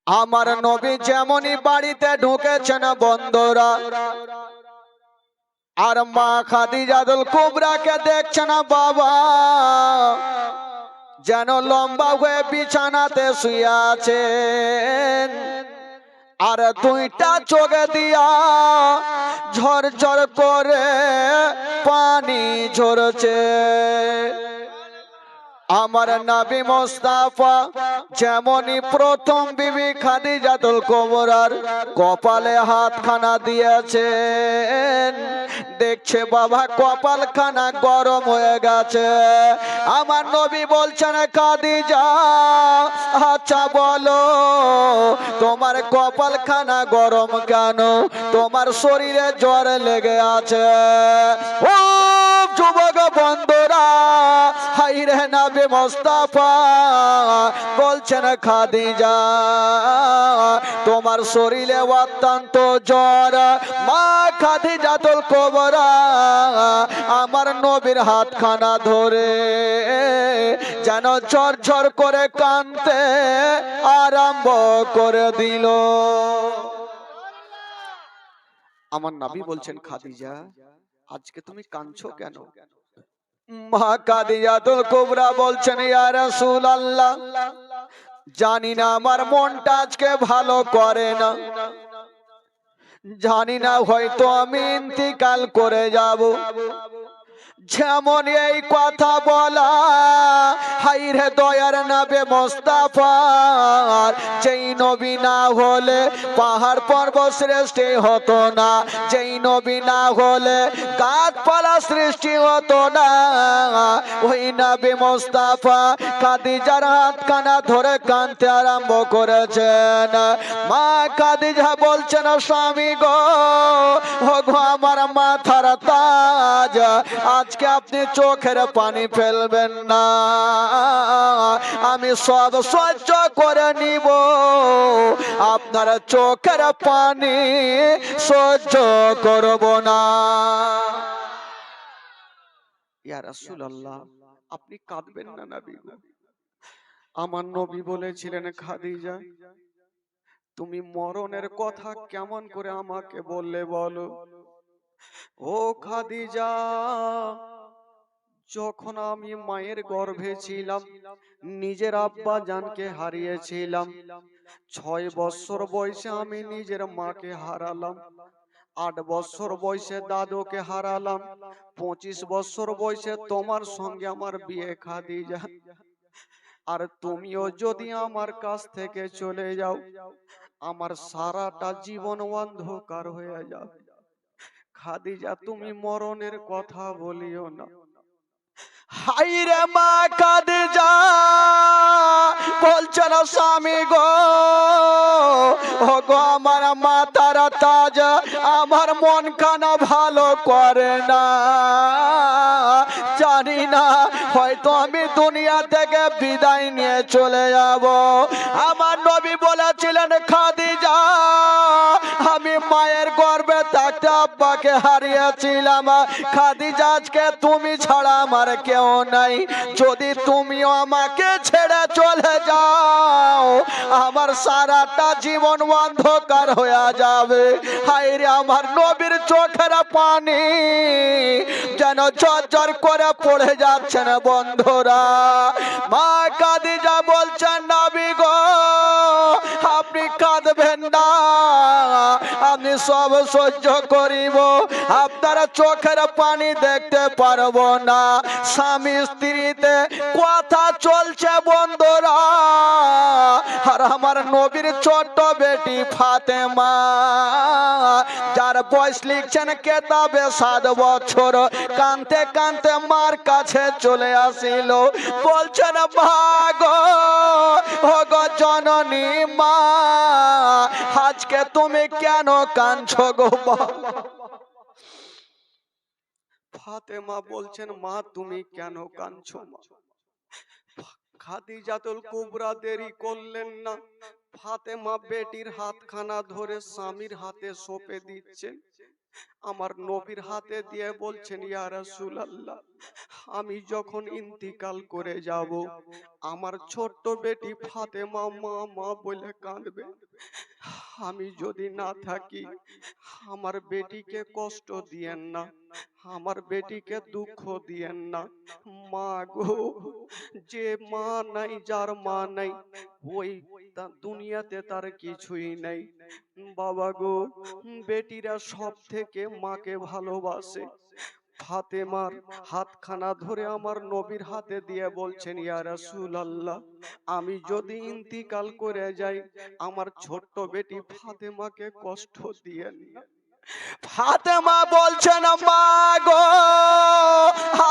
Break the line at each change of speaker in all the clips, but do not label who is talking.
আমার নবী যেমনই বাড়িতে ঢুকেছেন বন্ধুরা, আর মা খাদিজাতুল কুবরাকে দেখছেন বাবা যেন লম্বা হয়ে বিছানাতে শুয়ে আছেন, আর দুইটা চোখে দিয়া ঝরঝর করে পানি ঝরছে। আমার নবী মুস্তাফা যেমনই প্রথম বিবি খাদিজাতুল কুবরার কপালে হাতখানা দিয়েছেন, দেখছে বাবা কপালখানা গরম হয়ে গেছে। আমার নবী বলছেন, খাদিজা আচ্ছা বলো তোমার কপালখানা গরম কেন, তোমার শরীরে জ্বর লেগে আছে? ও যুবক বন্ধুরা, হাইরে নবী মুস্তাফা বলছেন, খাদিজা তোমার শরীরে অত্যন্ত জ্বর। মা খাদিজাতুল কুবরা আমার নবীর হাতখানা ধরে যেন ঝরঝর করে কাঁদতে আরম্ভ করে দিল। আমার নবী বলছেন, খাদিজা আজকে তুমি কাঁদছো কেন? মা খাদিজাতুল কুবরা বলছেন, ইয়া রাসূলুল্লাহ জানি না আমার মনটা আজকে ভালো করে না, জানি না হয়তো আমি ইন্তিকাল করে যাব। যেমন এই কথা বলা, হাইরে দয়ার নবী মুস্তাফার যেই নবী না হলে পাহাড় পর্বত সৃষ্টি হতো না, যেই নবী না হলে গাছপালা সৃষ্টি হতো না, ওই নবী মুস্তাফা খাদিজার হাতখানা ধরে কাঁদতে আরম্ভ করেছেন। মা খাদিজা বলছেন, স্বামী গো, ও গো আমার মাথার তাজ, আজকে আপনি চোখের পানি ফেলবেন না, আমি সব সহ্য করে নিব, আপনার চোখের পানি সহ্য করব না। ইয়া রাসূলুল্লাহ আপনি কাঁদবেন না নবী গো। আমার নবী বলেছিলেন, খাদিজা তুমি মরণের কথা কেমন করে আমাকে বললে বলো? ও খাদিজা, যখন আমি মায়ের গর্ভে ছিলাম নিজের আব্বা জানকে হারিয়েছিলাম, 6 বছর বয়সে আমি নিজের মাকে হারালাম, 8 বছর বয়সে দাদুকে হারালাম, 25 বছর বয়সে তোমার সঙ্গে আমার বিয়ে খাদিজা। আর তুমিও যদি আমার কাছ থেকে চলে যাও আমার সারাটা জীবন অন্ধকার হয়ে যাবে। খাদিজা তুমি মরণের কথা বলিও না। হাইরে মা খাদিজা বলছেন, স্বামী গো, ও গো আমার মাথার তাজ, আমার মন খানা ভালো করে না, জানি না হয়তো আমি দুনিয়া থেকে বিদায় নিয়ে চলে যাব। আমার নবী বলেছিলেন, খাদিজা আমি মায়ের গর্ভে থাকতে আব্বাকে হারিয়েছিলাম, খাদিজা আজকে তুমি ছাড়া আমার কেউ নাই, যদি তুমিও আমাকে ছেড়ে চলে যাও আমার সারাটা জীবন অন্ধকার হয়ে যাবে। হায়রে আমার নবীর চোখের পানি যেন ঝরঝর করে পড়ে যাচ্ছেন বন্ধুরা। মা খাদিজা বলছেন, নবী গো আপনি কাঁদবেন না, আমি সব সহ্য করিব, আপনারা চোখের পানি দেখতে পারবো না। স্বামী স্ত্রীতে কথা চলছে বন্ধুরা, আর আমার নবীর ছোট্ট বেটি ফাতেমা, যার বয়স লিখছেন কেতাবে 7 বছর, কানতে কানতে মার কাছে চলে আসিল, বলছেন ভাগো ও গো জননী মা, আজকে তুমি কেন কাঁদছো গো? ফাতেমা বলছেন, মা তুমি কেন কাঁদছো? মা খাদিজাতুল কুবরা দেরি করলেন না, ফাতেমা বেটির হাতখানা ধরে স্বামীর হাতে সঁপে দিচ্ছেন, আমার নবীর হাতে দিয়ে বলছেন, ইয়া রাসূলুল্লাহ, আমি যখন ইন্তিকাল করে যাব, আমার ছোট্ট বেটি ফাতেমা মা মা বলে কাঁদবে। আমি যদি না থাকি, আমার বেটিকে কষ্ট দিয়েন না, আমার বেটিকে দুঃখ দিয়েন না। মা গো, যে মা নাই, যার মা নাই, ওই দুনিয়াতে তার কিছুই নাই। বাবা গো, বেটিরা সব থেকে মাকে ভালোবাসে। ফাতেমার হাতখানা ধরে আমার নবীর হাতে দিয়ে বলছেন, ইয়া রাসূলুল্লাহ, আমি যদি ইন্তিকাল করে যাই, আমার ছোট্ট বেটি ফাতেমাকে কষ্ট দিয়েন না। ফাতেমা বলছেন, মা গো,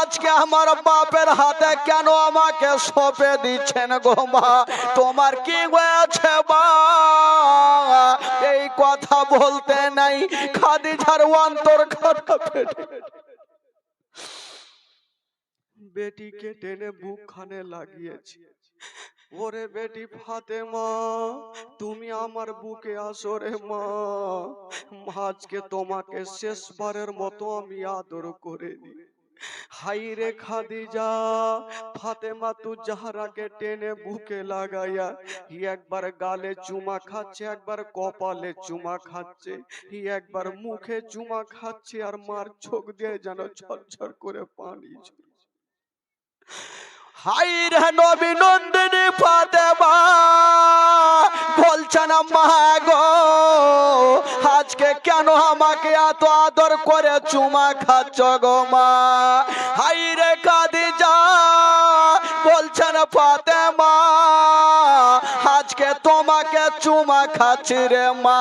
আজকে আমার বাপের হাতে কেন আমাকে সঁপে দিচ্ছেন গো মা? তোমার কি হয়েছে মা? এই কথা বলতে নাই, খাদিজার অন্তর খানা ফেটে বেটিকে টেনে বুকখানে লাগিয়েছে। ওরে বেটি ফাতেমা, তুমি আমার বুকে আসো রে মা। আজকে তোমাকে শেষবারের মতো আমি আদর করে নি। হাই রে খাদিজা, ফাতেমা তু জাহরাকে টেনে বুকে লাগাইয়া একবার গালে চুমা খাচ্ছে, একবার কপালে চুমা খাচ্ছে, একবার মুখে চুমা খাচ্ছে, আর মার চোখ দিয়ে যেন ঝরঝর করে পানি ঝরছে। হাই রে নবী নন্দিনী ফাতেমা বলছেন, মা গো, আজকে কেন আমাকে এত আদর করে চুমা খাচ্ছ গো মা? হাই রে খাদিজা বলছেন, ফাতেমা আজকে তোমাকে চুমা খাচ্ছি রে মা,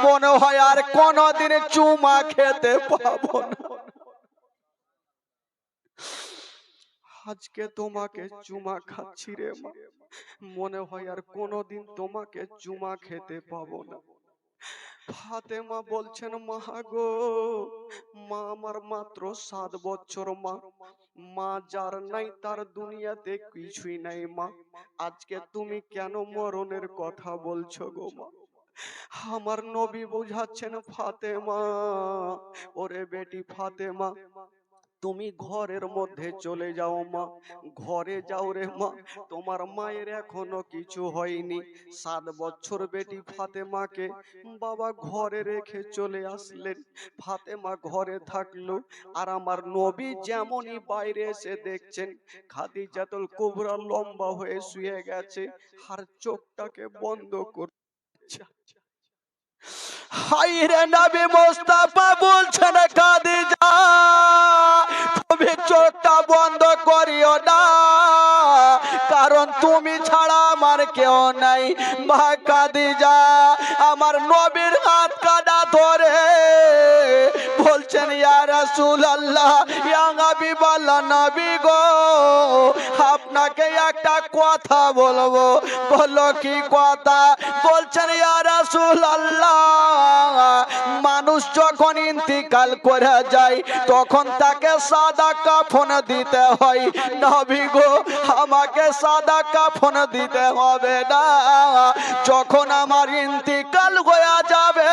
মনে হয় আর কোনদিন চুমা খেতে পাবো না। আজকে তোমাকে চুমা খাচ্ছি রে মা, মনে হয় আর কোনদিন তোমাকে চুমা খেতে পাবো না। ফাতেমা বলছেন, মা গো, মা আমার মাত্র 7 বছর মা, মা যার নাই তার দুনিয়াতে কিছুই নাই মা। আজকে তুমি কেন মরণের কথা বলছো গো মা? আমার নবী বুঝাচ্ছেন, ফাতেমা, ওরে বেটি ফাতেমা, তুমি ঘরের মধ্যে চলে যাও মা, ঘরে যাও রে মা, তোমার মায়ের এখনো কিছু হয়নি। 7 বছর বেটি ফাতেমাকে বাবা ঘরে রেখে চলে আসলেন। ফাতেমা ঘরে থাকলো, আর আমার নবী যেমনই বাইরে এসে দেখছেন খাদিজাতুল কুবরা লম্বা হয়ে শুয়ে গেছে, আর চোখটাকে বন্ধ করছে। হাই রে নবী মুস্তাফা বলছেন, খাদিজা তুমি চোখটা বন্ধ করিও না, কারণ তুমি ছাড়া আমার কেউ নাই। মা খাদিজা আমার নবীর হাত কাটা ধরে বলছেন, ইয়া রাসূলুল্লাহ, ইয়া হাবিবাল্লাহ, নবী গো, আপনাকে একটা কথা বলবো। বলো কি কথা? বলছেন, ইয়া রাসূলুল্লাহ, মানুষ যখন ইন্তিকাল করে যায় তখন তাকে সাদা কাফন দিতে হয়। নবী গো, আমাকে সাদা কাফন দিতে হবে না, যখন আমার ইন্তিকাল হয়ে যাবে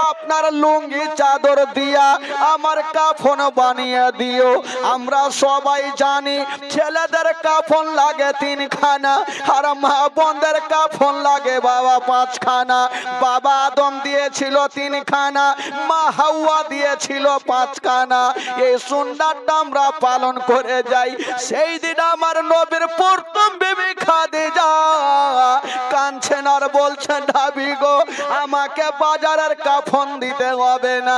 আপনার লুঙ্গি চাদর দিয়া আমার কাফন বানিয়ে দিও। আমরা সবাই জানি ছেলেদের কাফন লাগে 3 খানা, আর মা বোনদের কাফন লাগে বাবা 5 খানা। বাবা আদম দিয়েছিল 3 খানা, মা হাওয়া দিয়েছিল 5 খানা। এই সুন্নাতটা আমরা পালন করে যাই। সেই দিন আমার নবীর প্রথম বিবি খাদিজা কাঁদছেন আর বলছেন, নবী গো, আমাকে বাজারের কাফন দিতে হবে না,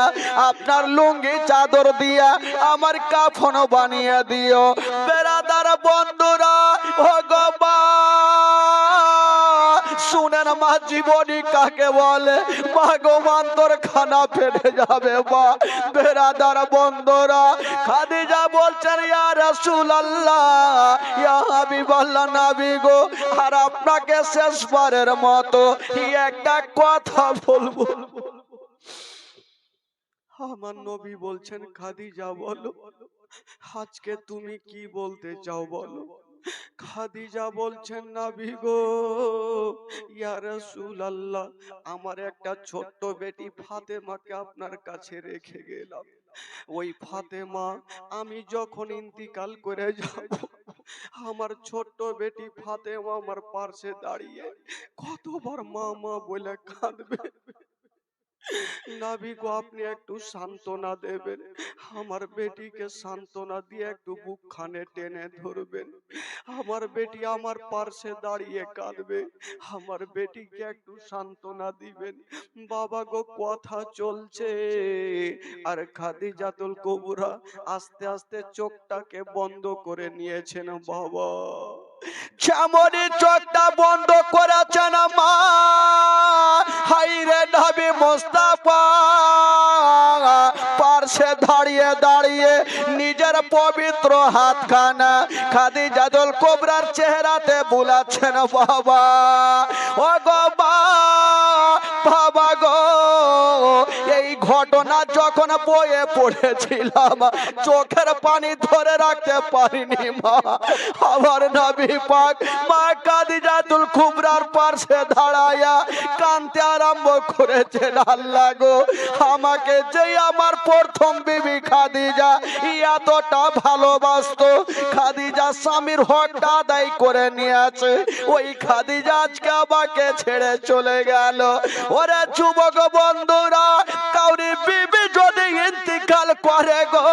আপনার লুঙ্গি চাদর দিয়া আমার কাফন বানিয়ে দিও। বেরাদার বন্ধুরা, ও গো মা, শুনেন মা, জীবনী কাকে বলে? মা গো, অন্তর খানা ফেটে যাবে মা। বেরাদার বন্ধুরা, খাদিজা বলছেন, ইয়া রাসূলুল্লাহ, ইয়া হাবিবাল্লাহ, নবী গো, আর আপনাকে শেষবারের মতো একটা কথা বলবো। আমার নবী বলছেন, খাদিজা বলো, আজকে তুমি কি বলতে চাও বলো। খাদিজা বলছেন, নবী গো, ইয়া রাসূলুল্লাহ, আমার একটা ছোট্ট বেটি ফাতেমাকে আপনার কাছে রেখে গেলাম। ওই ফাতেমা আমি যখন ইন্তিকাল করে যাব, আমার ছোট্ট বেটি ফাতেমা আমার পাশে দাঁড়িয়ে কতবার মা মা বলে কাঁদবে। নবী গো, আপনি একটু সান্ত্বনা দেবেন, আমার বেটিকে সান্ত্বনা দিয়ে একটু বুকখানে টেনে ধরবেন। আমার বেটি আমার পাশে দাঁড়িয়ে কাঁদবে, আমার বেটিকে একটু সান্ত্বনা দিবেন। বাবা গো, কথা চলছে আর খাদিজাতুল কুবরা আস্তে আস্তে চোখটাকে বন্ধ করে নিয়েছেন। বাবা
যেমনই চোখটা বন্ধ করেছেন মা, হাইরে নবী মুস্তাফা পার্শ্বে দাঁড়িয়ে দাঁড়িয়ে নিজের পবিত্র হাতখানা খাদিজাতুল কুবরার চেহারাতে বুলাচ্ছেন। বাবা ও গো বাবা গো, এই ঘটনা যখন বয়ে পড়েছিলাম চোখের পানি ধরে রাখতে পারিনি মা। আমার নবী পাক মা খাদিজাতুল কুবরার পাশে দাঁড়ায়া কাঁদতে আরম্ভ করেছেন, আল্লাহ গো, আমাকে যে আমার প্রথম বিবি খাদিজা এতটা ভালোবাসতো, খাদিজা স্বামীর হকটা আদায় করে নিয়েছে, ওই খাদিজা আজকে আমাকে ছেড়ে চলে গেল। ওরে যুবক বন্ধুরা, কাউরি বিবি যদি ইন্তিকাল করে গো,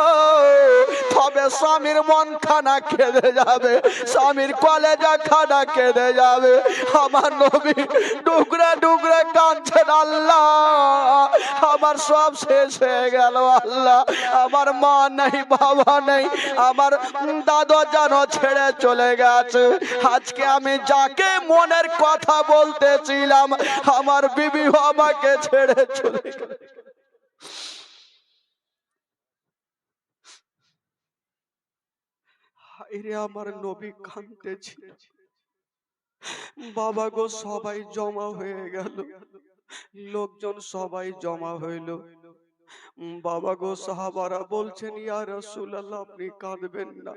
তবে স্বামীর মন খানা কেঁদে যাবে, স্বামীর কলেজা খানা কেঁদে যাবে। আমার নবী ডুগরে ডুগরে কাঁদছেন, আল্লাহ আমার সব শেষ হয়ে গেল, আল্লাহ আমার মা নেই বাবা নেই, আমার দাদু জানো ছেড়ে চলে গেছে, আজকে আমি যাকে মনের কথা বলতেছিলাম আমার বিবি আমাকে ছেড়ে চলে গেছে।
হায়রে আমার নবী কাঁদতেছিল। বাবা গো, সবাই জমা হয়ে গেল, লোকজন সবাই জমা হইল। বাবা গো, সাহাবারা বলছেন, ইয়া রাসূলুল্লাহ, আপনি কাঁদবেন না,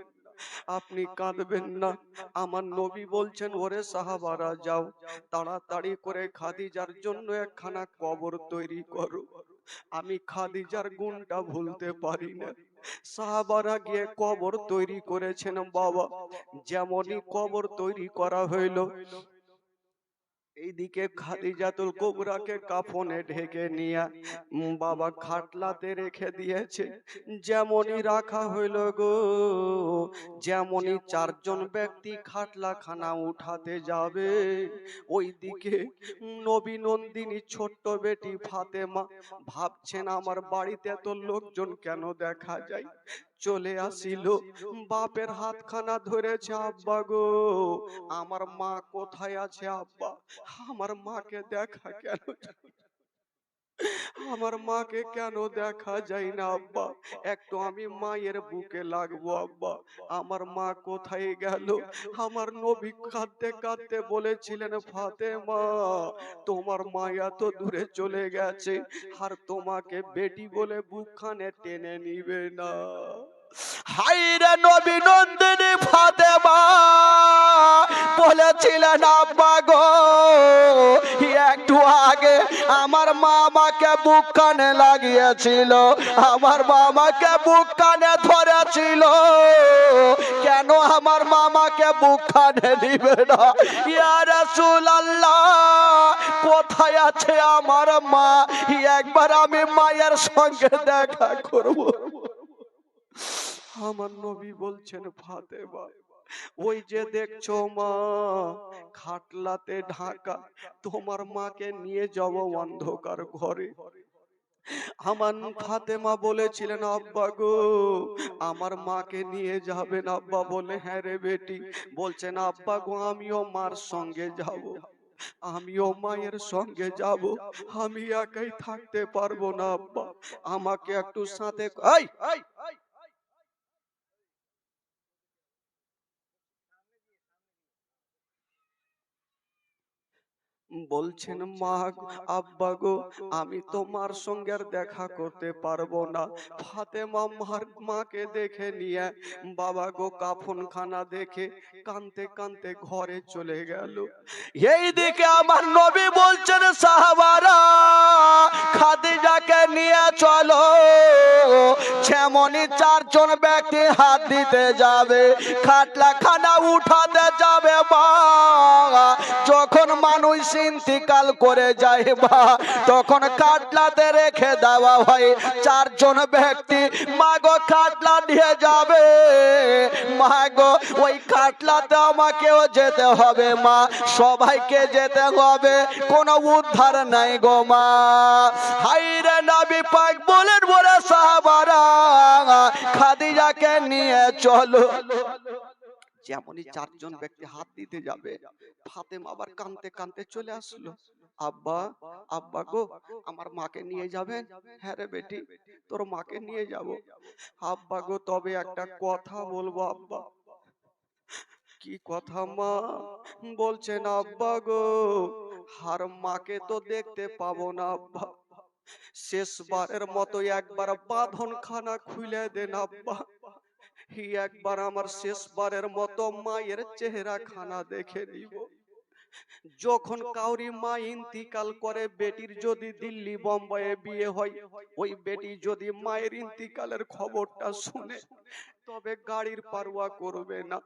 আপনি কাঁদবেন না। আমার নবী বলছেন, ওরে সাহাবারা যাও, তাড়াতাড়ি করে খাদিজার জন্য একখানা কবর তৈরি করো। আমি খাদিজার গুণটা ভুলতে পারি না। সাহাবারা গিয়ে কবর তৈরি করেছেন। বাবা, যেমনই কবর তৈরি করা হইল, এইদিকে খাদিজাতুল কুবরাকে কাফনে ঢেকে নিয়ে বাবা খাটলাতে রেখে দিয়েছে। যেমনই রাখা হইল গো, যেমনই চারজন ব্যক্তি খাটলাখানা উঠাতে যাবে, ওইদিকে নবী নন্দিনী ছোট্ট বেটি ফাতেমা ভাবছেন, আমার বাড়িতে এত লোকজন কেন দেখা যায়। চলে আসিল, বাপের হাতখানা ধরেছে, আব্বা গো, আমার মা কোথায় আছে আব্বা, আমার মাকে দেখা কেন যায়? আমার মাকে কেন দেখা যায় না আব্বা, একটু আমি মায়ের বুকে লাগবো আব্বা, আমার মা কোথায় গেল? আমার নবী কাঁদতে কাঁদতে বলেছিলেন, ফাতেমা, তোমার মা এত দূরে চলে গেছে, আর তোমাকে বেটি বলে বুকখানে টেনে নিবে না।
হাইরে নবী নন্দিনী ফাতেমা বলেছিলেন, আব্বা গো, একটু আগে আমার মা আমাকে বুক কানে লাগিয়েছিল, আমার মামাকে বুক কানে ধরেছিল, কেন আমার মামাকে বুক কানে দিবে না? ইয়া রাসূলুল্লাহ, কোথায় আছে আমার মা? একবার আমি মায়ের সঙ্গে দেখা করব।
আমার নবী বলছেন, ফাতেমা, ওই যে দেখছো মা, খাটলাতে ঢাকা, তোমার মাকে নিয়ে যাও অন্ধকার ঘরে। আমার ফাতেমা বলেছিলেন, আব্বা গো, আমার মাকে নিয়ে যাবেন আব্বা? বলে, হ্যাঁ রে বেটি। বলছেন, আব্বা গো, আমিও মার সঙ্গে যাব, আমিও মায়ের সঙ্গে যাব, আমি একাই থাকতে পারবো না আব্বা, আমাকে একটু সাথে। এই বলছেন মা আব্বা গো, আমি তোমার সঙ্গে আর দেখা করতে পারবো না। ফাতেমা মাকে দেখে নিয়ে বাবা গো কাফনখানা দেখে কানতে কানতে ঘরে চলে গেল।
এইদিকে আমার নবী বলছেন সাহাবারা খাদিজাকে নিয়ে চলো। যেমনই চারজন ব্যক্তি হাত দিতে যাবে, খাটলা খানা উঠাতে যাবে বা, যখন মানুষ ইন্তিকাল করে যায় বা, তখন খাটলাতে রেখে দেওয়া হয় চারজন ব্যক্তি। মাগো খাটলা নিয়ে যাবে, মাগো ওই খাটলাতে আমাকেও যেতে হবে মা, সবাইকে যেতে হবে, কোনো উদ্ধার নাই গো মা। হাইরে নবী পাক বলেন বলে সাহাবারা খাদিজাকে নিয়ে চলো।
যেমনই চারজন ব্যক্তি হাত দিতে যাবে, ফাতেমা আবার কানতে কানতে চলে আসলো। আব্বা আব্বা গো, আমার মাকে নিয়ে যাবেন? হ্যাঁ রে বেটি, তোর মাকে নিয়ে যাব। আব্বা গো, তবে একটা কথা বলবো আব্বা। কি কথা মা? বলছেন আব্বা গো, আর মাকে তো দেখতে পাবো না আব্বা, শেষবারের মতো একবার বাঁধন খানা খুলে দেন আব্বা, একবার আমার শেষবারের মতো মায়ের চেহারা খানা দেখে নিব। যখন কাউরি মা ইন্তিকাল করে, বেটির যদি দিল্লি বোম্বাইয়ে বিয়ে হয়, ওই বেটি যদি মায়ের ইন্তিকালের খবরটা শুনে, তবে গাড়ির পারোয়া করবে না,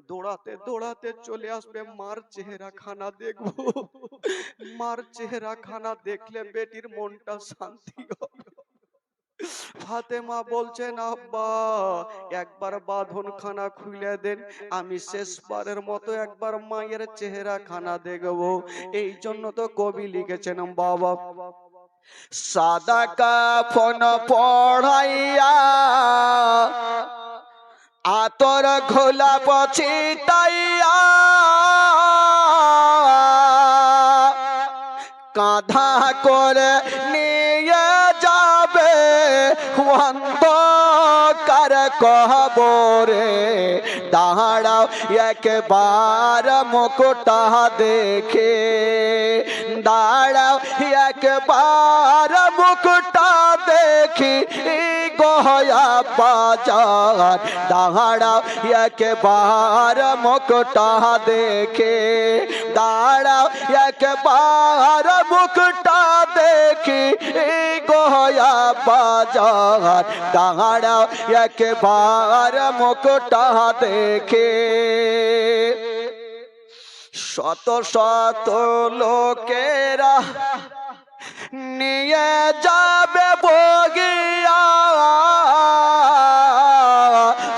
দৌড়াতে দৌড়াতে চলে আসবে, মার চেহারা খানা দেখবো। মার চেহারা খানা দেখলে বেটির মনটা শান্তি হবে। ফাতেমা বলছেন আব্বা, একবার বাঁধন খানা খুলে দেন, আমি শেষবারের মতো একবার মায়ের চেহারা খানা দেখবো। এই জন্য তো কবি লিখেছেন বাবা,
সাদা কাফন পড়াইয়া আতর গোলাপ ছিটাইয়া কাঁধা করে নিয়ে যাবে অন্ধকার কবরে। দাঁড়াও একবার মুখটা দেখে, দাঁড়াও একবার মুখটা দেখি গয়া বাজার। দাঁড়াও একবার মুখটা দেখে, দাঁড়াও একবার মুখটা দেখি গয়া বাজার। দাঁড়াও একবার মুখটা দেখে। শত শত লোকেরা নিয়ে যাবে বগিয়া,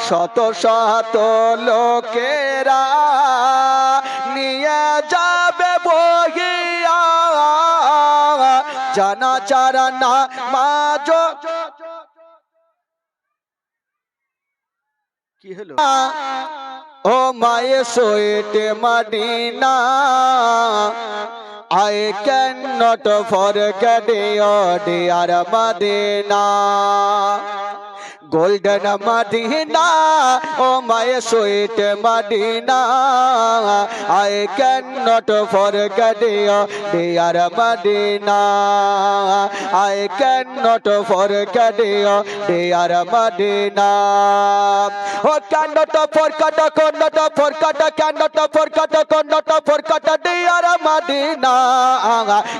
শত শত লোকেরা নিয়ে যাবে বগিয়া। জানা চারা না মাজ
কি হলো?
ও মায়ে সোয়েটে Madina, I cannot forget your dear Madina. Golden Madina, oh my sweet Madina, I cannot forget your dear Madina. I cannot forget your dear Madina. Oh, cannot forget, cannot forget, cannot forget, cannot forget dear Madina.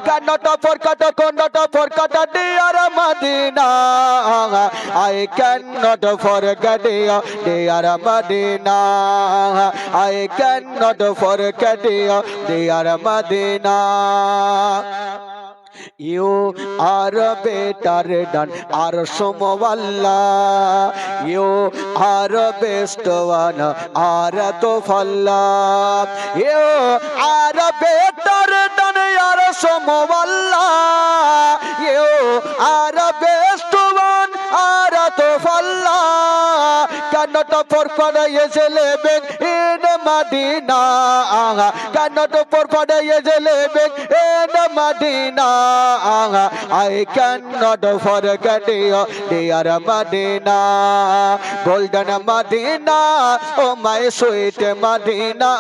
Cannot forget, cannot forget dear Madina. I cannot forget your dear Madina. I cannot forget your dear Madina. You are better than Arsumawalla. You are best one, Aratofalla. You are better than Arsumawalla. You are best one, Aratofalla. Cannot forget yes living in Madina. Cannot forget in Madina. I cannot forget you, dear Madina. Golden Madina, oh my sweet Madina.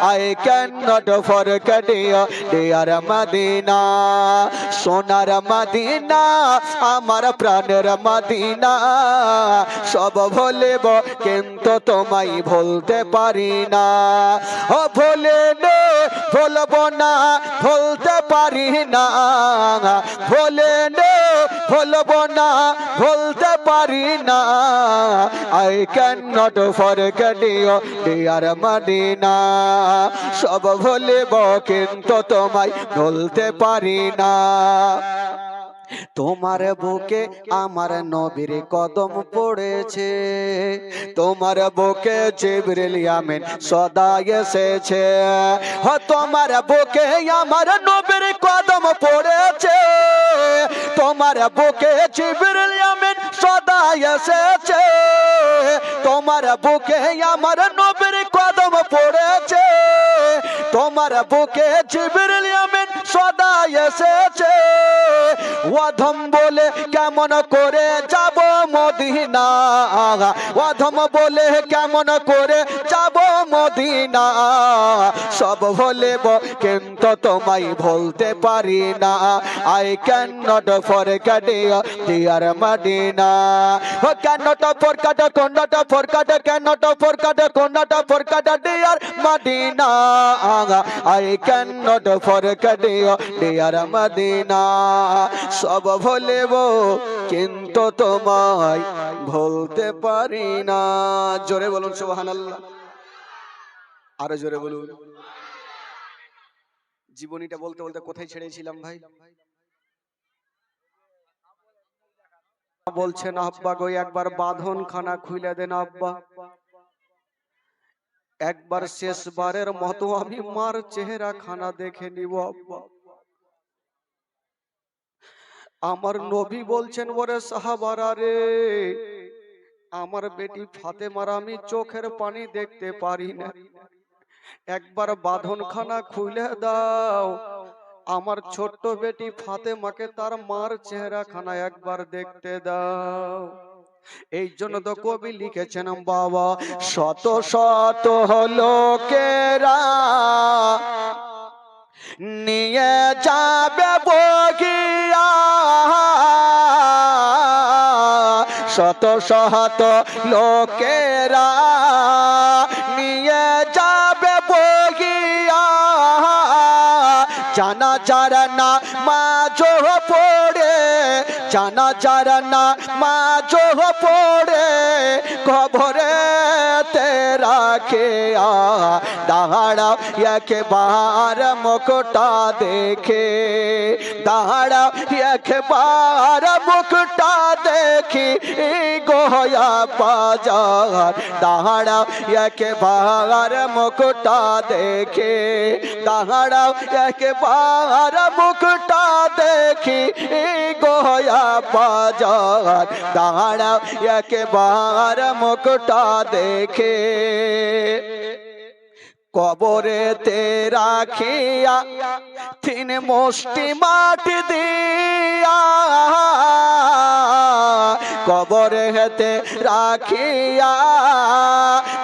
I cannot forget you, dear Madina. Sonar Madina, আমার প্রাণের Medina সব ভুলব কিন্তু তোমায় ভুলতে পারি না ও ভুলে নে ভুলবো না ভুলতে পারি না ভুলে নে ভুলবো না ভুলতে পারি না I cannot forget you dear Madina সব ভুলব কিন্তু তোমায় ভুলতে পারি না তোমার বুকে আমার নবীর কদম পড়েছে তোমার বুকে জিবরিল আমিন সদা এসেছে তোমার বুকে আমার নবীর কদম পড়েছে তোমার বুকে জিবরিল আমিন সদা এসেছে তোমার বুকে আমার নবীর কদম পড়েছে তোমার বুকে জিবরিল আমিন সদা এসেছে ওয়াধম বলে কেমন করে যাব মদিনা ওয়াধম বলে কেমন করে যাব মদিনা সব ভুলব কিন্তু তোমায় ভুলতে পারি না I cannot forget you dear Madina cannot forget dear Madina I cannot forget you dear Madina সব ভুলব কিন্তু তোমায় ভুলতে পারি না জোরে বলুন সুবহানাল্লাহ আরো জোরে বলুন জীবনীটা বলতে বলতে কোথায় ছেড়েছিলাম ভাই বলছেন আব্বা গো একবার বাঁধন খানা খুলে দেন আব্বা একবার শেষবারের মতো আমি মার চেহারা খানা দেখে নিব আব্বা আমার নবী বলছেন ওরে সাহাবারা রে আমার বেটি ফাতেমার আমি চোখের পানি দেখতে পারি না একবার বাঁধনখানা খুলে দাও আমার ছোট্ট বেটি ফাতেমাকে তার মার চেহারা খানা একবার দেখতে দাও এই জন্য তো কবি লিখেছেন বাবা শত শত লোকেরা নিয়ে যাবে বগিয়া শত শত লোকেরা নিয়ে যাবে বগিয়া জানা যারা না মাঝো পড়ে জানা যারা না মাঝো পড়ে কবরে রাখে দাঁড়াও একবার মুখটা দেখে দাঁড়াও একবার মুখটা দেখি গোয়া বাজার দাঁড়াও একবার মুখটা দেখে দাঁড়াও একবার মুখটা দেখি গোয়া বাজার দাঁড়াও একবার মুখটা দেখে কবরেতে রাখিয়া তিন মুষ্টি মাটি দিয়া কবরেতে রাখিয়া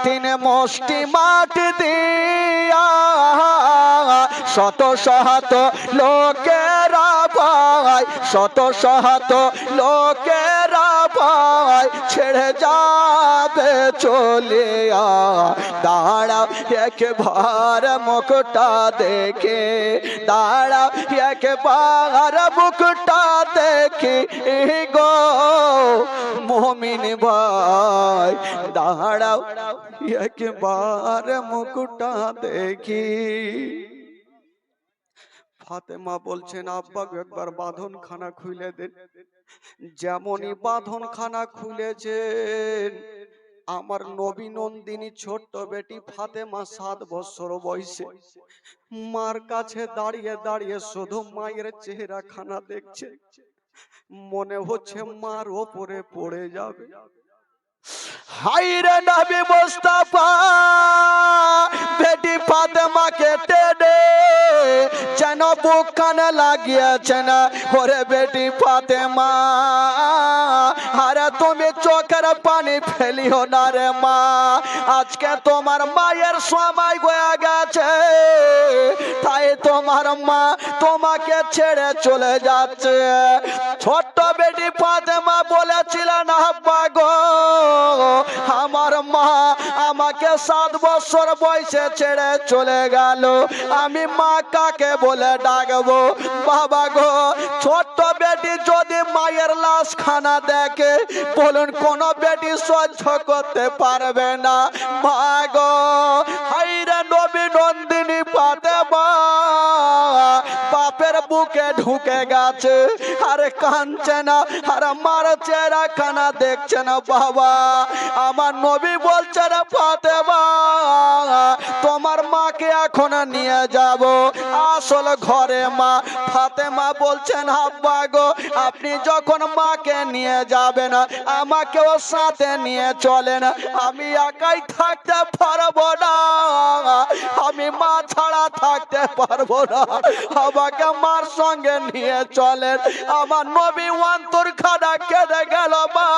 তিন মুষ্টি মাটি দিয়া শত শত লোকেরা ভাই শত শত লোকেরা ভাই ছেড়ে যাবে চলে দাঁড়াও একবার মুখটা দেখে দাঁড়াও একবার মুখটা দেখে গো মুমিন ভাই দাঁড়াও একবার মুখটা দেখি ফাতেমা বলছেন আব্বা একবার বাঁধন খানা খুলে দেন যেমনই বাঁধন খানা খুলেছেন আমার নবী নন্দিনী ছোট্ট বেটি ফাতেমা 7 বছর বয়সে মার কাছে দাঁড়িয়ে দাঁড়িয়ে শুধু মায়ের চেহারা খানা দেখছে মনে হচ্ছে মার ওপরে পড়ে যাবে হাইরে নবী মুস্তাফা বেটি ফাতেমাকে টেনে যেন বুক কানে লাগিয়েছেন। ওরে বেটি ফাতেমা, আরে তুমি চোখের পানি ফেলিও না রে মা, আজকে তোমার মায়ের সময় হয়ে গেছে, তাই তোমার মা তোমাকে ছেড়ে চলে যাচ্ছে। ছোট্ট বেটি ফাতেমা বলেছিলেন, আব্বা গো, আমার মা আমাকে 7 বছর বয়সে ছেড়ে চলে গেল, আমি মা কাকে বলে ডাকবো? বাবা গো, ছোট্ট বেটি যদি মায়ের লাশ খানা দেখে, বলুন কোন বেটি সহ্য করতে পারবে না? মা গো, হাইরে নবী নন্দিনী ফাতেমা বাপের বুকে ঢুকে গেছে, আরে কাঁদছে না, আর আমার চেহারা খানা দেখছে না। বাবা, আমার নবী বলছে না ফাতেমা, তোমার মাকে এখন নিয়ে যাব আসল ঘরে। মা ফাতেমা বলছেন, আব্বা গো, আপনি যখন মাকে নিয়ে যাবেন আমাকেও সাথে নিয়ে চলেন, আমি একাই থাকতে পারবো না, আমি মা ছাড়া থাকতে পারবো না, আমাকে মার সঙ্গে নিয়ে চলেন। আমার নবী অন্তর খানা কেঁদে গেল, মা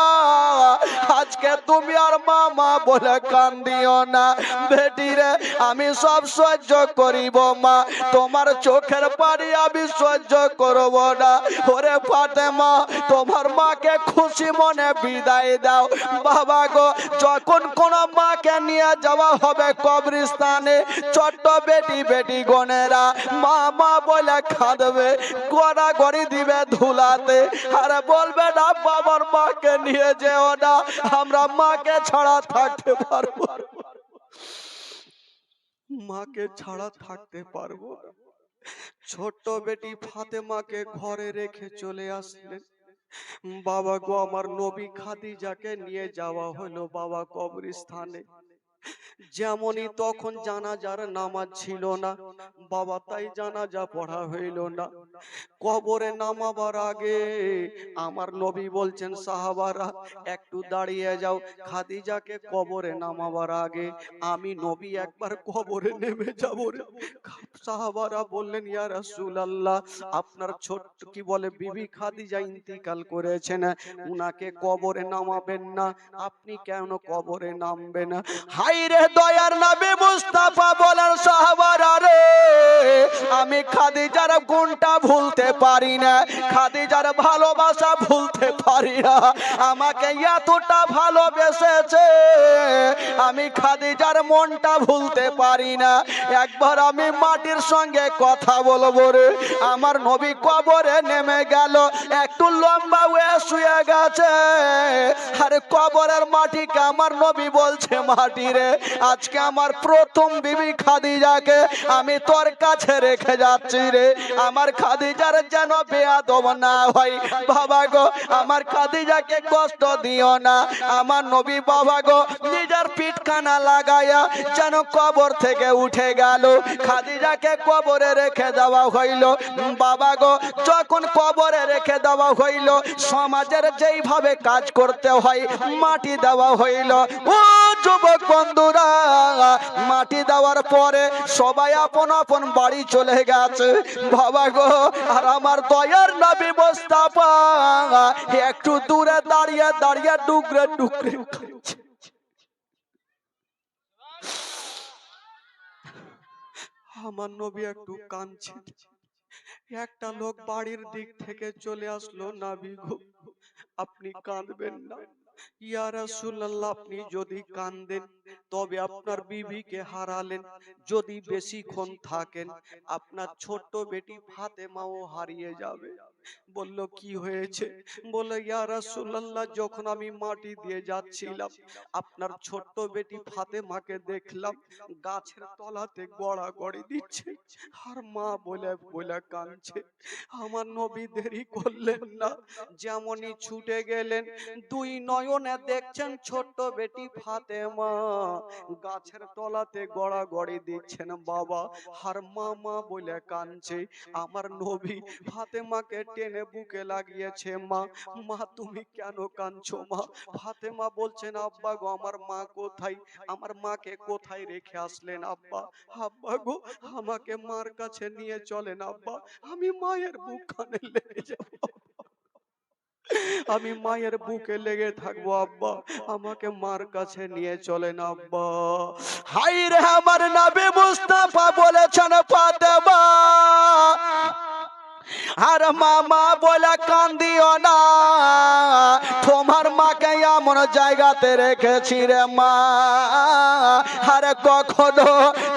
আজকে তুমি আর মা বলে কান্দিও না, বেটি রে আমি সব সহ্য করিব মা, তোমার চোখের পানি আমি সহ্য করব না। ওরে ফাতেমা, তোমার মাকে খুশি মনে বিদায় দাও। বাবা গো, যখন কোন মাকে নিয়ে যাওয়া হবে কবরস্থানে, ছোট্ট বেটি বেটি গনেরা মা মা বলে কাঁদবে, গড়াগড়ি দিবে ধুলাতে, আর বলবে না বাবার মাকে নিয়ে যেও না, আমরা মাকে ছাড়া থাকতে পারবো, মাকে ছাড়া থাকতে পারবো না। ছোট্ট বেটি ফাতেমাকে ঘরে রেখে চলে আসলেন। বাবা গো, আমার নবী খাদিজাকে নিয়ে যাওয়া হলো বাবা কবরস্থানে। যেমনই তখন জানাজার নামাজ ছিল না বাবা, তাই জানাজা পড়া হইল না। কবরে নামাবার আগে আমার নবী বলছেন, সাহাবারা একটু দাঁড়িয়ে যাও, খাদিজাকে কবরে নামাবার আগে আমি নবী একবার কবরে নেমে যাব রে। সাহাবারা বললেন, ইয়া রাসূলুল্লাহ, আপনার ছোট্ট কি বলে বিবি খাদিজা ইন্তিকাল করেছেন, উনাকে কবরে নামাবেন না, আপনি কেন কবরে নামবেন? হায়রে দয়ার নবী মুস্তাফা বলেন, সাহাবারা রে, আমি খাদিজার গুণটা ভুলতে পারি না, খাদিজার ভালোবাসা ভুলতে পারি না, আমাকে এতটা ভালোবেসেছে, আমি খাদিজার মনটা ভুলতে পারি না। একবার আমি মাটির সঙ্গে কথা বলবো রে। আমার নবী কবরে নেমে গেল, একটু লম্বা হয়ে শুয়ে গেছে, আর কবরের মাটিকে আমার নবী বলছে, মাটি রে, আজকে আমার প্রথম বিবি খাদিজাকে আমি তোর কাছে রেখে যাচ্ছি রে, আমার খাদিজার যেন বেয়াদব না হয়। বাবা গো, আমার খাদিজাকে কষ্ট দিও না। আমার নবী বাবা গো নিজের পিঠখানা লাগায়া যেন কবর থেকে উঠে গেল, খাদিজাকে কবরে রেখে দেওয়া হইল। বাবা গো, যখন কবরে রেখে দেওয়া হইল, সমাজের যেইভাবে কাজ করতে হয় মাটি দেওয়া হইল। ও যুবক বন্ধুরা, মাটি দেওয়ার পরে সবাই আপন আপন বাড়ি চলে গেছে। বাবা গো, আর আমার দয়ার নবী মুস্তাফা একটু দূরে দাঁড়িয়ে দাঁড়িয়ে ডুকরে ডুকরে খাচ্ছে। আমার নবী একটু কাঁদছে। একটা লোক বাড়ির দিক থেকে চলে আসলো, নবী গো আপনি কাঁদবেন না। ইয়া রাসূলুল্লাহ, আপনি যদি কাঁদেন তবে আপনার বিবিকে হারালেন, যদি বেশিক্ষণ থাকেন আপনার ছোট্ট বেটি ফাতেমাও হারিয়ে যাবে। বলল কি হয়েছে? বলল, ইয়া রাসূলুল্লাহ, যখন আমি মাটি দিয়ে যাচ্ছিলাম আপনার ছোট্ট বেটি ফাতেমাকে দেখলাম গাছের তলাতে গড়াগড়ি দিচ্ছে, আর মা বলে বলে কাঁদছে। আমার নবী দেরি করলেন না, যেমনই ছুটে গেলেন, 2
নয়নে দেখছেন ছোট্ট বেটি ফাতেমা গাছের তলাতে গড়াগড়ি দিচ্ছেন বাবা, আর মা মা বলে কাঁদছে। আমার নবী ফাতেমাকে টেনে বুকে লাগিয়েছে। মা, মা তুমি কেন কাঁদছো মা? ফাতেমা বলছেন আব্বা গো আমার মা কোথায়? আমার মাকে কোথায় রেখে আসলেন আব্বা? আব্বা গো আমাকে মার কাছে নিয়ে চলেন আব্বা, আমি মায়ের বুকখানে লেগে যাব, আমি মায়ের বুকে লেগে থাকবো আব্বা, আমাকে মার কাছে নিয়ে চলেন আব্বা।
হাই রে আমার নবী মুস্তাফা বলেছেন ফাতেমা, আর মামা বলে কান্দিও না, তোমার মাকে এমন জায়গাতে রেখেছি রে মা, আর কখনো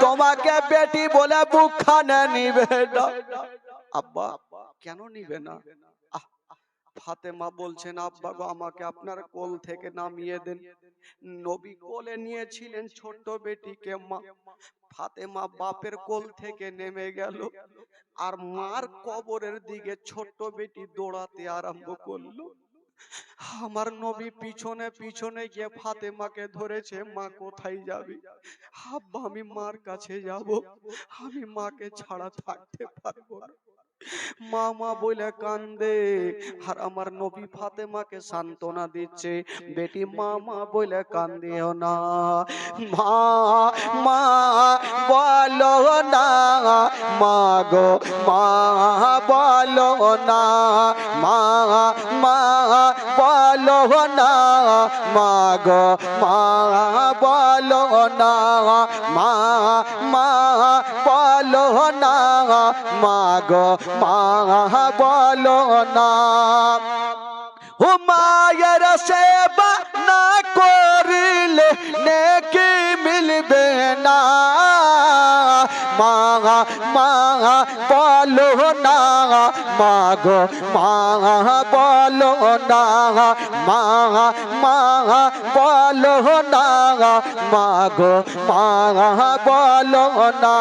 তোমাকে বেটি বলে বুকখানে নিবে না।
আব্বা কেন নিবে না? আহ, ফাতেমা বলছেন আব্বা গো আমাকে আপনার কোল থেকে নামিয়ে দেন। নবী কোলে নিয়েছিলেন ছোট্ট বেটিকে। মা ফাতেমা বাপের কোল থেকে নেমে গেল, আর মার কবরের দিকে ছোট্ট বেটি দৌড়াতে আরম্ভ করলো। আমার নবী পিছনে পিছনে গিয়ে ফাতেমাকে ধরেছে। মা কোথায় যাবি? আব্বা আমি মার কাছে যাব, আমি মাকে ছাড়া থাকতে পারবো না। মা মা বলে কান্দে, আর আমার নবী ফাতেমাকে সান্ত্বনা দিচ্ছে, বেটি মা মা বলে কান্দিও না।
মা মা বলো না, মা গো মা বলো না, মা মা বলো না, মা গো মা বলো না, মা মা বলো না, মা গো মা বলো না। ও মায়ের সেবা না করিলে নেকি মিলবে না, মা মা বলো না, মা গো মা বলো না, মা মা বলো না, মা গো মা বলো না।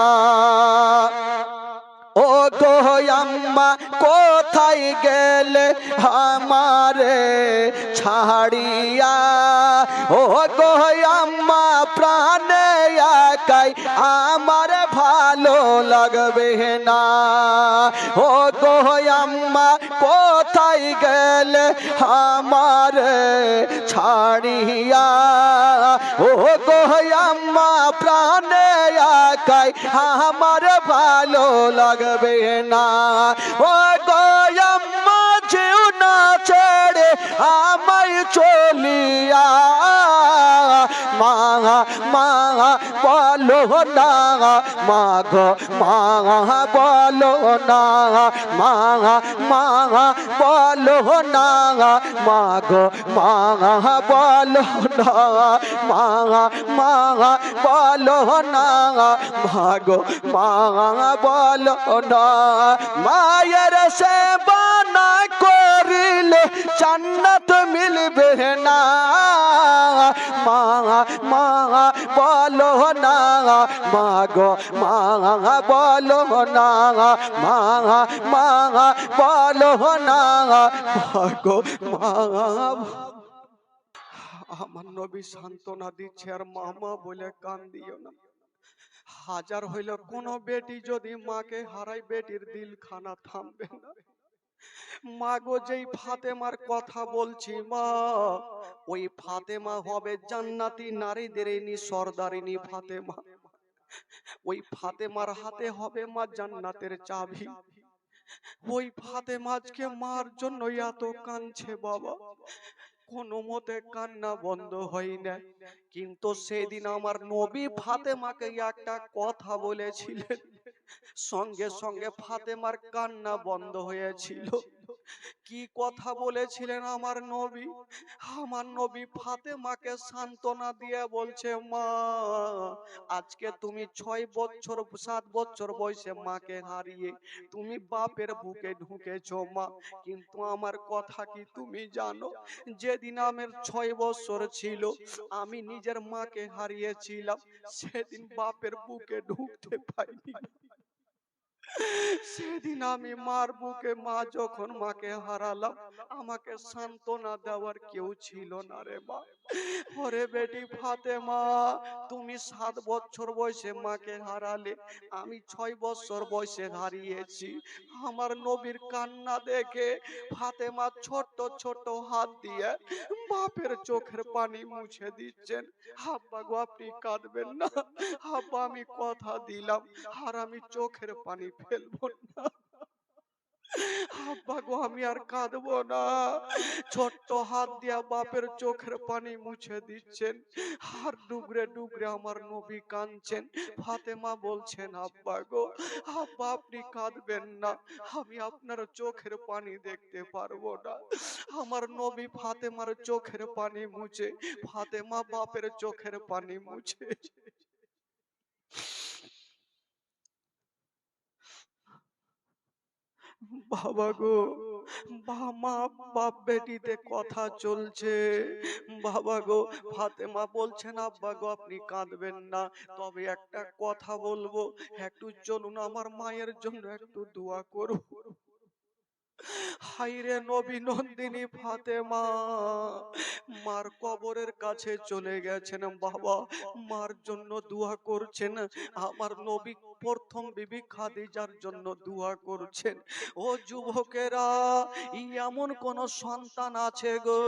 ও গো আম্মা কোথায় গেলে আমারে ছাড়িয়া, ও গো আম্মা প্রাণে একাই আমার ভালো লাগবে না, ও গো আম্মা কোথায় গেলে আমারে ছাড়িয়া, ও গো আম্মা প্রাণে একাই আমার ভালো লাগবে না, ও গো আম্মা যেও না ছেড়ে আমায় চলিয়া, মা মা বলো না, মা গো মা বলো না, মা মা বলো না, মা গো মা বলো না, মা মা বলো না, মা গো মা বলো না। মায়ের সেবা না করিলে জান্নাত মিলবে না, মা মা বলো না, মা গো মা বলো না, মা মা বলো না, মা গো মা।
আমার নবী সান্ত্বনা দিচ্ছে, আর মামা বলে কান্দিও না। হাজার হইল কোন বেটি যদি মাকে হারাই, বেটির দিল খানা থামবে না। মা গো যেই ফাতেমার কথা বলছি মা, ওই ফাতেমা হবে জান্নাতি নারীদের সর্দারিনী ফাতেমা। ওই ফাতেমার হাতে হবে মা জান্নাতের চাবি। ওই ফাতেমা আজকে মার জন্য এত কাঁদছে বাবা, কোনো মতে কান্না বন্ধ হয় না। কিন্তু সেদিন আমার নবী ফাতেমাকে একটা কথা বলেছিলেন, সঙ্গে সঙ্গে ফাতেমার কান্না বন্ধ হয়েছিল। কি কথা বলেছিলেন আমার নবী? আমার নবী ফাতেমাকে সান্ত্বনা দিয়ে বলছে, মা আজকে তুমি 6 বছর 7 বছর বয়সে মাকে হারিয়ে তুমি বাপের বুকে ঢুকেছো মা, কিন্তু আমার কথা কি তুমি জানো? যেদিন আমার 6 বছর ছিল, আমি নিজের মাকে হারিয়েছিলাম, সেদিন বাপের বুকে ঢুকতে পাইনি। সেদিন আমি মার বুকে, মা যখন মাকে হারালাম, আমাকে সান্ত্বনা দেওয়ার কেউ ছিল না রে মা। ওরে বেটি ফাতেমা, তুমি 7 বছর বয়সে মাকে হারালে, আমি 6 বছর বয়সে হারিয়েছি। আমার নবীর কান্না দেখে ফাতেমা ছোট্ট ছোট্ট হাত দিয়ে বাপের চোখের পানি মুছে দিচ্ছেন। আব্বা গো, আপনি কাঁদবেন না। আব্বা, আমি কথা দিলাম আর আমি চোখের পানি ফেলবো না। আব্বা গো, আমি আর কাঁদবো না। ছোট্ট হাত দিয়া বাপের চোখের পানি মুছে দিচ্ছেন আর ডুগরে ডুগরে আমার নবী কাঁদছেন। ফাতেমা বলছেন, আব্বা গো, আব্বা আপনি কাঁদবেন না, আমি আপনার চোখের পানি দেখতে পারবো না। আমার নবী ফাতেমার চোখের পানি মুছে, ফাতেমা বাপের চোখের পানি মুছে। বাবা গো, মা বাপ বেটিতে কথা চলছে। বাবা গো, ফাতেমা বলছেন, আব্বা গো আপনি কাঁদবেন না, তবে একটা কথা বলবো, একটু চলুন আমার মায়ের জন্য একটু দোয়া করব। হাইরে নবী নন্দিনী ফাতেমা মার কবরের কাছে চলে গেছেন। বাবা মার জন্য দোয়া করছেন। আমার নবী প্রথম বিবি খাদিজার জন্য দোয়া করছেন। ও যুবকেরা, এমন কোন সন্তান আছে গো,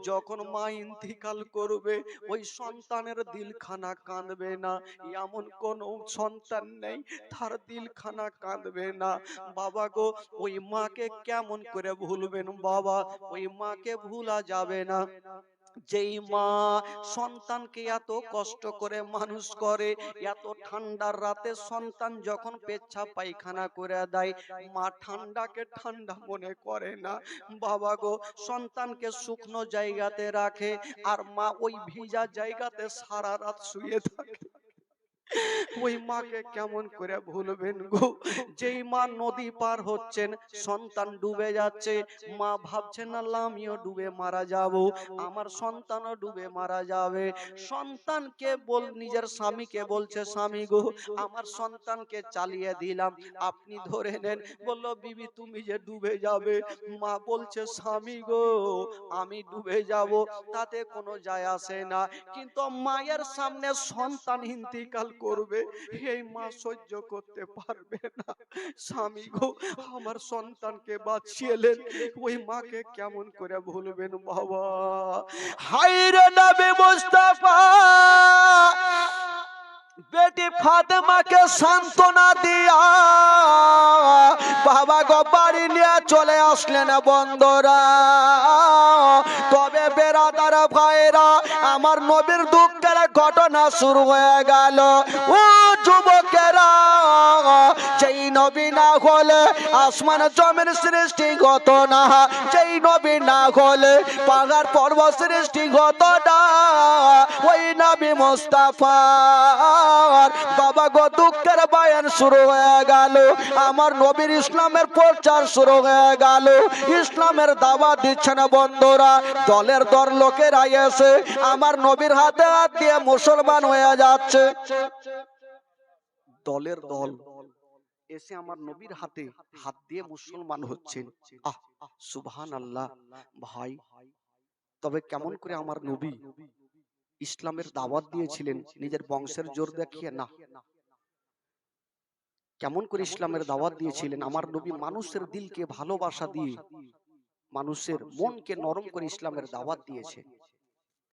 যখন মা ইন্তিকাল করবে ওই সন্তানের দিলখানা কাঁদবে না? এমন কোন সন্তান নেই তার দিলখানা কাঁদবে না। বাবা গো, ওই মাকে কেমন করে ভুলবেন বাবা? ওই মাকে ভুলা যাবে না যেই মা সন্তানকে এত কষ্ট করে মানুষ করে। এত ঠান্ডার রাতে সন্তান যখন পেচ্ছাপ পায়খানা করে দেয়, মা ঠান্ডাকে ঠান্ডা মনে করে না। বাবা গো, সন্তানকে শুকনো জায়গাতে রাখে আর মা ওই ভিজা জায়গাতে সারা রাত শুয়ে থাকে। ওই মাকে কেমন করে ভুলবেন গো? যেই মা নদী পার হচ্ছেন, সন্তান ডুবে যাচ্ছে, মা ভাবছেন আল্লাহ আমিও ডুবে মারা যাব, আমার সন্তানও ডুবে মারা যাবে। সন্তানকে নিজের স্বামীকে বলছে, স্বামী গো আমার সন্তানকে চালিয়ে দিলাম, আপনি ধরে নেন। বলল, বিবি তুমি যে ডুবে যাবে। মা বলছে, স্বামী গো আমি ডুবে যাব, তাতে কোনো যায় আসে না, কিন্তু মায়ের সামনে সন্তান ইন্তিকাল করবে এই মা সহ্য করতে পারবে না। স্বামী গো আমার সন্তানকে বাঁচিয়েলেন, ওই মাকে কেমন করে ভুলবেন বাবা?
হায়রে নবী মুস্তাফা বেটি ফাতেমাকে সান্ত্বনা দিয়া বাবা গো বাড়ি নিয়ে চলে আসলেন বন্ধুরা। তবে বেরাদার ভাইরা, আমার নবীর দুঃখের ঘটনা শুরু হয়ে গেল। ও যুবকেরা, যেই নবী না হলে আসমান জমির সৃষ্টি হতো না, যেই নবী না হলে পাহাড় পর্বত সৃষ্টি হতো না, ওই নবী মুস্তাফা বাবা গো দুঃখের বয়ান শুরু হয়ে গেল। আমার নবীর ইসলামের প্রচার শুরু হয়ে গেল। ইসলামের দাওয়াত দিচ্ছেন বন্ধুরা। দলের দল লোকেরা এসে আমার নবীর হাতে হাত দিয়ে মুসলমান হয়ে যাচ্ছে।
দলের দল এসে আমার নবীর হাতে হাত দিয়ে মুসলমান হচ্ছেন। আহ, সুবহানাল্লাহ। ভাই, তবে কেমন করে আমার নবী ইসলামের দাওয়াত দিয়েছিলেন নিজের বংশের জোর দেখিয়ে? না, কেমন করে ইসলামের দাওয়াত দিয়েছিলেন? আমার নবী মানুষের দিলকে ভালোবাসা দিয়ে, মানুষের মনকে নরম করে ইসলামের দাওয়াত দিয়েছে।